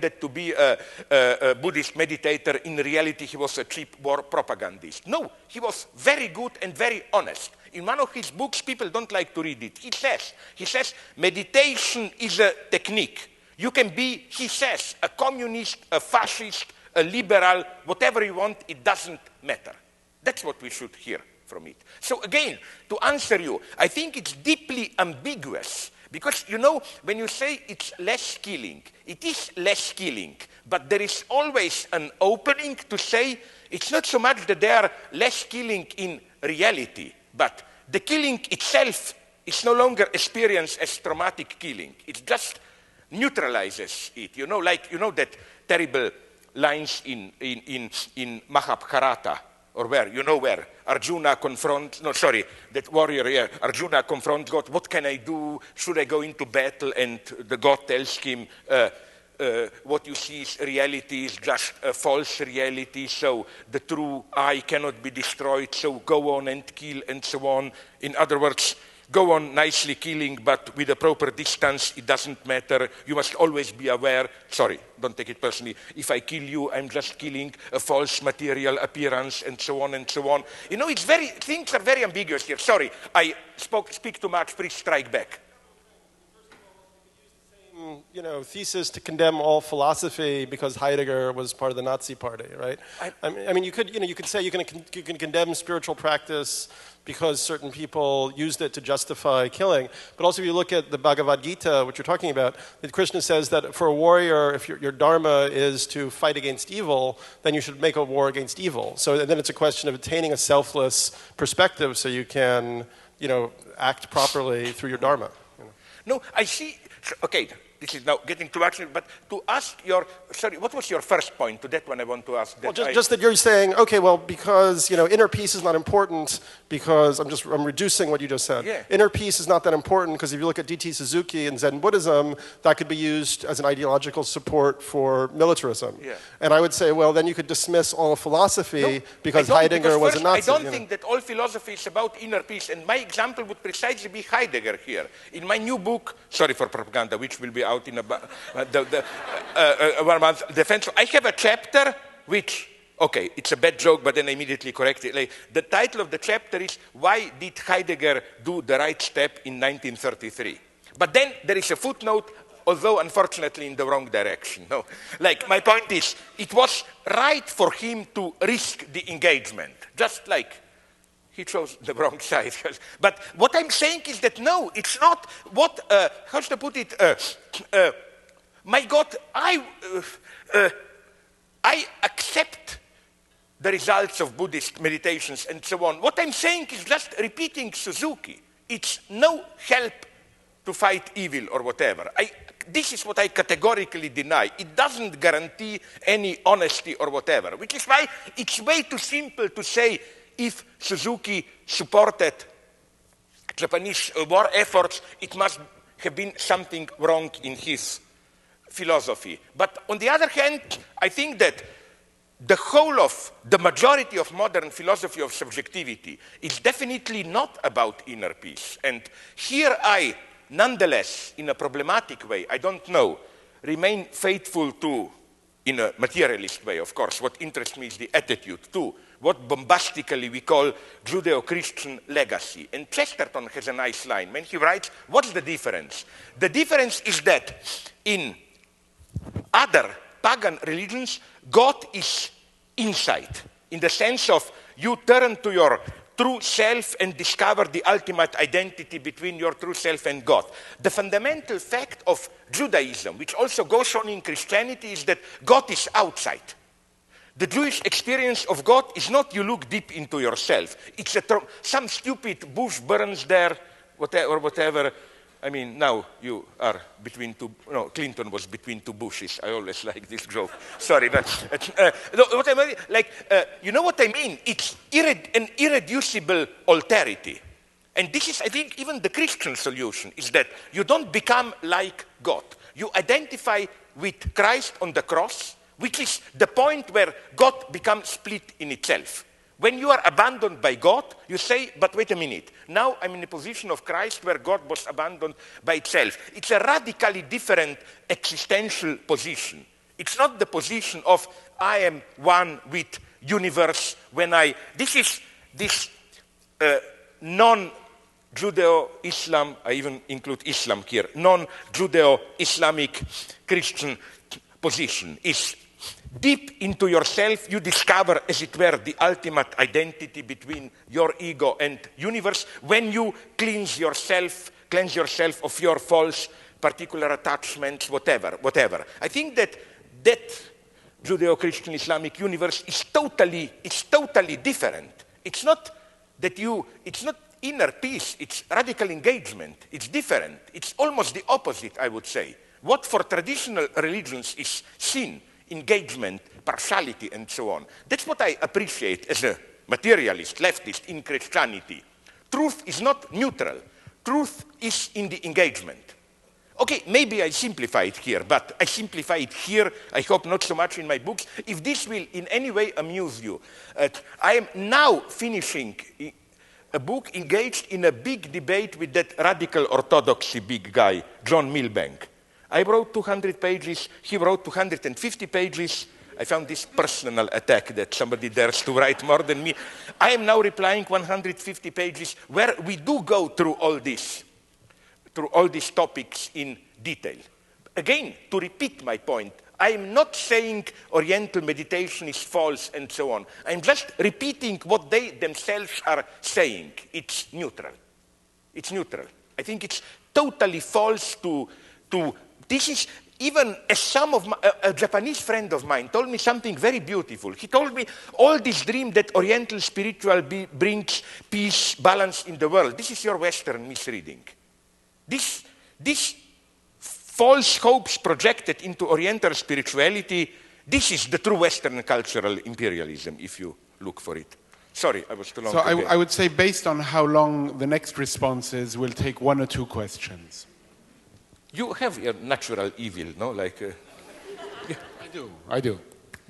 to be a Buddhist meditator. In reality, he was a cheap war propagandist. No, he was very good and very honest. In one of his books, people don't like to read it. He says, meditation is a technique. You can be, he says, a communist, a fascist, a liberal, whatever you want, it doesn't matter. That's what we should hear from it. So again, to answer you, I think it's deeply ambiguous. Because, you know, when you say it's less killing, it is less killing, but there is always an opening to say it's not so much that they are less killing in reality, but the killing itself is no longer experienced as traumatic killing. It just neutralizes it. You know, like, you know that terrible lines in Mahabharata, or where, you know where, Arjuna confronts, no, sorry, that warrior, yeah, Arjuna confronts God, what can I do? Should I go into battle? And the God tells him, what you see is reality is just a false reality, so the true I cannot be destroyed, so go on and kill and so on. In other words, go on nicely killing, but with a proper distance, it doesn't matter. You must always be aware, sorry, don't take it personally, if I kill you, I'm just killing a false material appearance, and so on and so on. You know, it's very, things are very ambiguous here. Sorry, I speak too much, please strike back. You know, thesis to condemn all philosophy because Heidegger was part of the Nazi party, right? I mean, you could say you can condemn spiritual practice because certain people used it to justify killing. But also, if you look at the Bhagavad Gita, which you're talking about, Krishna says that for a warrior, if your dharma is to fight against evil, then you should make a war against evil. So then it's a question of attaining a selfless perspective so you can, you know, act properly through your dharma. You know. No, I see. Okay. This is now getting too much, but to ask your, sorry, what was your first point? To that one I want to ask. Well, just that you're saying, okay, well, because, you know, inner peace is not important because I'm reducing what you just said. Yeah. Inner peace is not that important because if you look at D.T. Suzuki and Zen Buddhism, that could be used as an ideological support for militarism. Yeah. And I would say, well, then you could dismiss all philosophy because Heidegger was a Nazi. I don't think that all philosophy is about inner peace, and my example would precisely be Heidegger here. In my new book, sorry for propaganda, which will be out in about 1 month defense. I have a chapter which, okay, it's a bad joke, but then I immediately correct it. Like, the title of the chapter is Why Did Heidegger Do the Right Step in 1933? But then there is a footnote, although unfortunately in the wrong direction. No, like my point is, it was right for him to risk the engagement, just like he chose the wrong side. But what I'm saying is that no, it's not what, how should I put it? My God, I accept the results of Buddhist meditations and so on. What I'm saying is just repeating Suzuki. It's no help to fight evil or whatever. This is what I categorically deny. It doesn't guarantee any honesty or whatever, which is why it's way too simple to say if Suzuki supported Japanese war efforts, it must have been something wrong in his philosophy. But on the other hand, I think that the majority of modern philosophy of subjectivity is definitely not about inner peace. And here I, nonetheless, in a problematic way, I don't know, remain faithful to, in a materialist way, of course, what interests me is the attitude to what bombastically we call Judeo-Christian legacy. And Chesterton has a nice line when he writes, what's the difference? The difference is that in other pagan religions, God is inside, in the sense of you turn to your true self and discover the ultimate identity between your true self and God. The fundamental fact of Judaism, which also goes on in Christianity, is that God is outside. The Jewish experience of God is not you look deep into yourself. It's some stupid bush burns there, or whatever. I mean, now you are between two, no, Clinton was between two bushes. I always like this joke. Sorry, but what I mean, like, you know what I mean? It's an irreducible alterity. And this is, I think, even the Christian solution, is that you don't become like God. You identify with Christ on the cross, which is the point where God becomes split in itself. When you are abandoned by God, you say, but wait a minute, now I'm in the position of Christ where God was abandoned by itself. It's a radically different existential position. It's not the position of I am one with universe when this is this non-Judeo-Islam, I even include Islam here, non-Judeo-Islamic Christian position is deep into yourself, you discover, as it were, the ultimate identity between your ego and universe when you cleanse yourself of your false particular attachments, whatever. I think that Judeo-Christian Islamic universe is totally different. It's not it's not inner peace, it's radical engagement. It's different. It's almost the opposite, I would say. What for traditional religions is sin, engagement, partiality, and so on. That's what I appreciate as a materialist, leftist in Christianity. Truth is not neutral. Truth is in the engagement. Okay, maybe I simplify it here, but I simplify it here, I hope not so much in my books. If this will in any way amuse you, I am now finishing a book engaged in a big debate with that radical orthodoxy big guy, John Milbank. I wrote 200 pages, he wrote 250 pages. I found this personal attack that somebody dares to write more than me. I am now replying 150 pages where we do go through all these topics in detail. Again, to repeat my point, I am not saying Oriental meditation is false and so on. I'm just repeating what they themselves are saying. It's neutral. It's neutral. I think it's totally false to this is, even as a Japanese friend of mine told me something very beautiful. He told me all this dream that Oriental spiritual brings peace, balance in the world. This is your Western misreading. This false hopes projected into Oriental spirituality, this is the true Western cultural imperialism, if you look for it. Sorry, I was too long. So I would say, based on how long the next response is, we'll take 1 or 2 questions. You have your natural evil, no? Yeah. I do.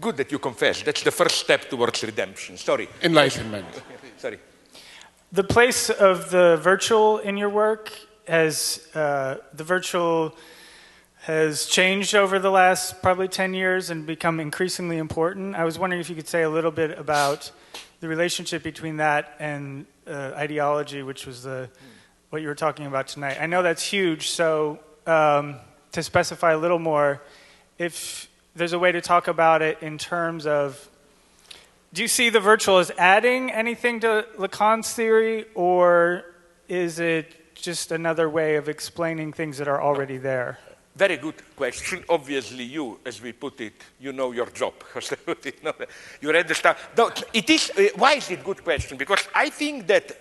Good that you confess. That's the first step towards redemption. Sorry. Enlightenment. Sorry. The place of the virtual in your work the virtual has changed over the last probably 10 years and become increasingly important. I was wondering if you could say a little bit about the relationship between that and ideology, which was what you were talking about tonight. I know that's huge, so to specify a little more, if there's a way to talk about it in terms of, do you see the virtual as adding anything to Lacan's theory, or is it just another way of explaining things that are already there? Very good question. Obviously, you, as we put it, you know your job. You read the stuff. No, it is. Why is it a good question? Because I think that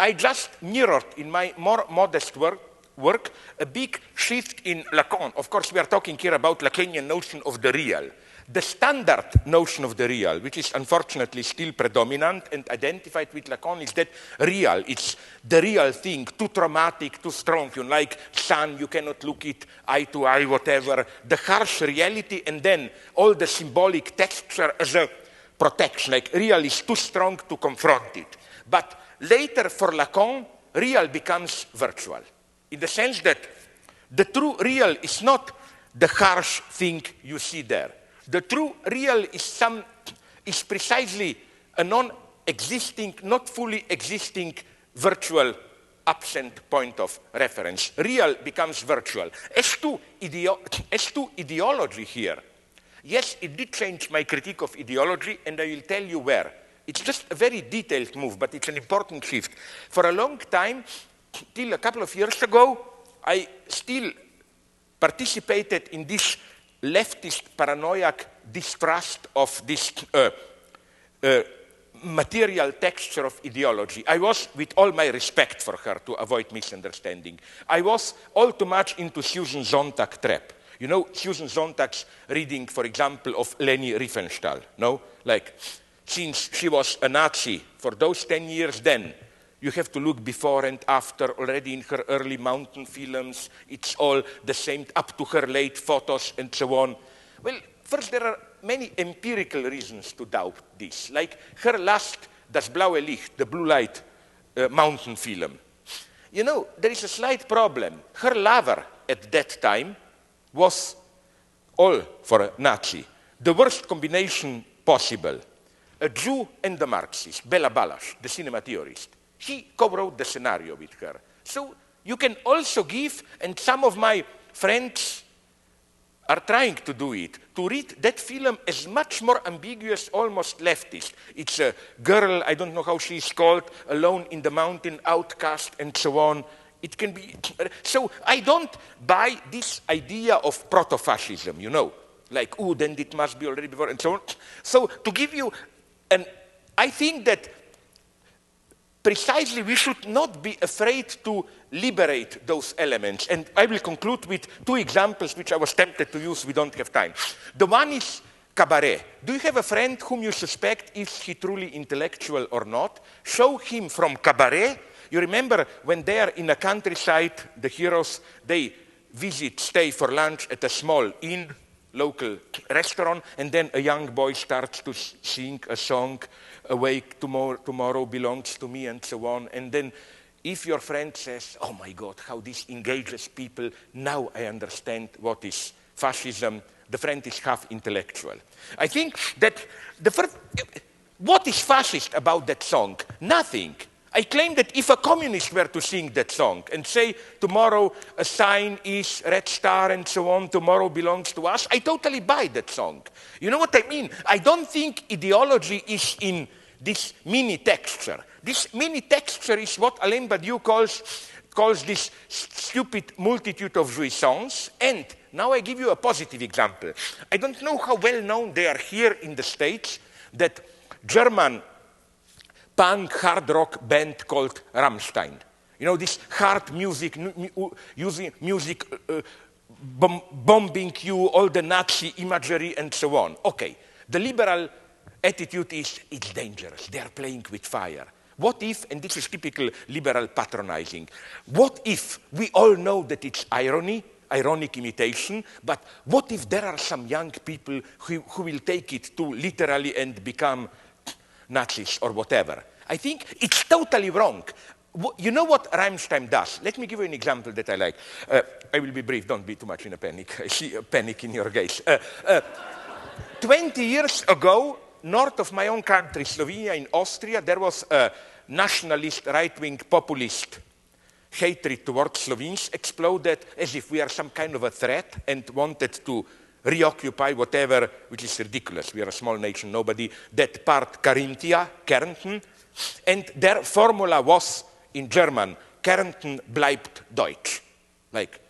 I just mirrored in my more modest work a big shift in Lacan. Of course, we are talking here about Lacanian notion of the real. The standard notion of the real, which is unfortunately still predominant and identified with Lacan, is that real. It's the real thing, too traumatic, too strong. You like sun, you cannot look it eye to eye, whatever. The harsh reality, and then all the symbolic texture as a protection. Like real is too strong to confront it. But later for Lacan, real becomes virtual. In the sense that the true real is not the harsh thing you see there. The true real is precisely a non-existing, not fully existing virtual absent point of reference. Real becomes virtual. As to ideology here, yes, it did change my critique of ideology, and I will tell you where. It's just a very detailed move, but it's an important shift. For a long time, till a couple of years ago, I still participated in this leftist paranoiac distrust of this material texture of ideology. I was, with all my respect for her, to avoid misunderstanding, I was all too much into Susan Sontag trap. You know, Susan Sontag's reading, for example, of Leni Riefenstahl, no? Like, since she was a Nazi for those 10 years then, you have to look before and after. Already in her early mountain films, it's all the same, up to her late photos and so on. Well, first, there are many empirical reasons to doubt this. Like her last Das blaue Licht, the blue light mountain film. You know, there is a slight problem. Her lover at that time was all for a Nazi. The worst combination possible. A Jew and a Marxist, Bela Balash, the cinema theorist. He co-wrote the scenario with her. So you can also give, and some of my friends are trying to do it, to read that film as much more ambiguous, almost leftist. It's a girl, I don't know how she's called, alone in the mountain, outcast, and so on. It can be, so I don't buy this idea of proto-fascism, you know, like, oh, then it must be already before, and so on. So to give you, and I think that precisely we should not be afraid to liberate those elements. And I will conclude with two examples which I was tempted to use, we don't have time. The one is cabaret. Do you have a friend whom you suspect is he truly intellectual or not? Show him from cabaret. You remember when they are in a countryside, the heroes, they stay for lunch at a small inn, local restaurant, and then a young boy starts to sing a song, Awake, tomorrow belongs to me, and so on. And then if your friend says, oh my God, how this engages people, now I understand what is fascism, the friend is half intellectual. I think that what is fascist about that song? Nothing. I claim that if a communist were to sing that song and say, tomorrow a sign is red star and so on, tomorrow belongs to us, I totally buy that song. You know what I mean? I don't think ideology is in this mini texture. This mini texture is what Alain Badiou calls this stupid multitude of jouissance. And now I give you a positive example. I don't know how well known they are here in the States, that German punk hard rock band called Rammstein. You know, this hard music, using music, bombing you, all the Nazi imagery and so on. Okay, the liberal attitude is, it's dangerous, they are playing with fire. What if, and this is typical liberal patronizing, what if we all know that it's irony, ironic imitation, but what if there are some young people who will take it too literally and become Nazis or whatever? I think it's totally wrong. You know what Rammstein does? Let me give you an example that I like. I will be brief, don't be too much in a panic. I see a panic in your gaze. 20 years ago, north of my own country, Slovenia, in Austria, there was a nationalist, right-wing, populist hatred towards Slovenes exploded as if we are some kind of a threat and wanted to reoccupy whatever, which is ridiculous. We are a small nation, nobody, that part Carinthia, Kärnten, and their formula was, in German, Kärnten bleibt Deutsch, like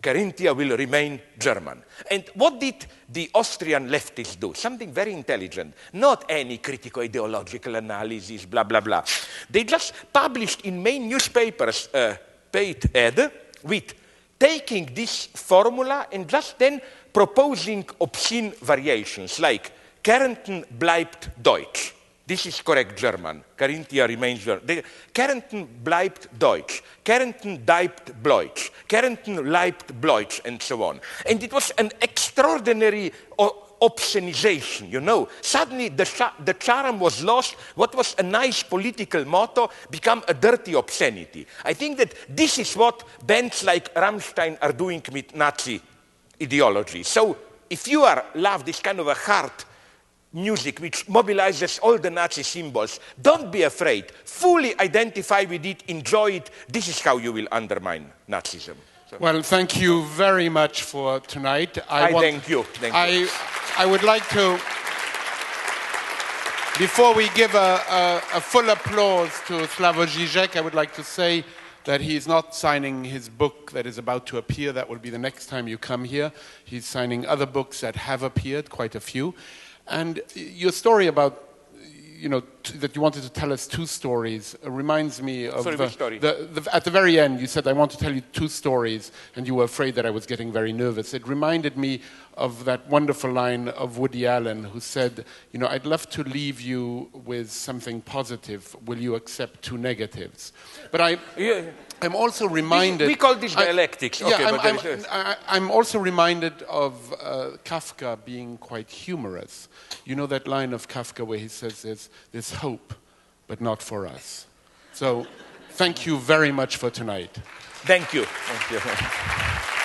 Carinthia will remain German. And what did the Austrian leftists do? Something very intelligent, not any critico-ideological analysis, blah, blah, blah. They just published in main newspapers a paid ad with taking this formula and just then proposing obscene variations, like Kärnten bleibt Deutsch. This is correct German. Carinthia remains German. Kärnten bleibt Deutsch. Kärnten bleibt Deutsch. Kärnten bleibt Deutsch, and so on. And it was an extraordinary obscenization, you know. Suddenly the charm was lost. What was a nice political motto became a dirty obscenity. I think that this is what bands like Rammstein are doing with Nazi ideology. So if you love this kind of a hard music which mobilizes all the Nazi symbols, don't be afraid. Fully identify with it, enjoy it. This is how you will undermine Nazism. So. Well, thank you very much for thank you. I would like to, before we give a full applause to Slavoj Žižek, I would like to say that he is not signing his book that is about to appear. That will be the next time you come here. He's signing other books that have appeared, quite a few. And your story about, you know, that you wanted to tell us two stories reminds me of which story? At the very end, you said, I want to tell you two stories, and you were afraid that I was getting very nervous. It reminded me of that wonderful line of Woody Allen, who said, you know, I'd love to leave you with something positive. Will you accept two negatives? But I'm also reminded... We call this dialectics. I'm also reminded of Kafka being quite humorous. You know that line of Kafka where he says there's hope, but not for us. So thank you very much for tonight. Thank you. Thank you.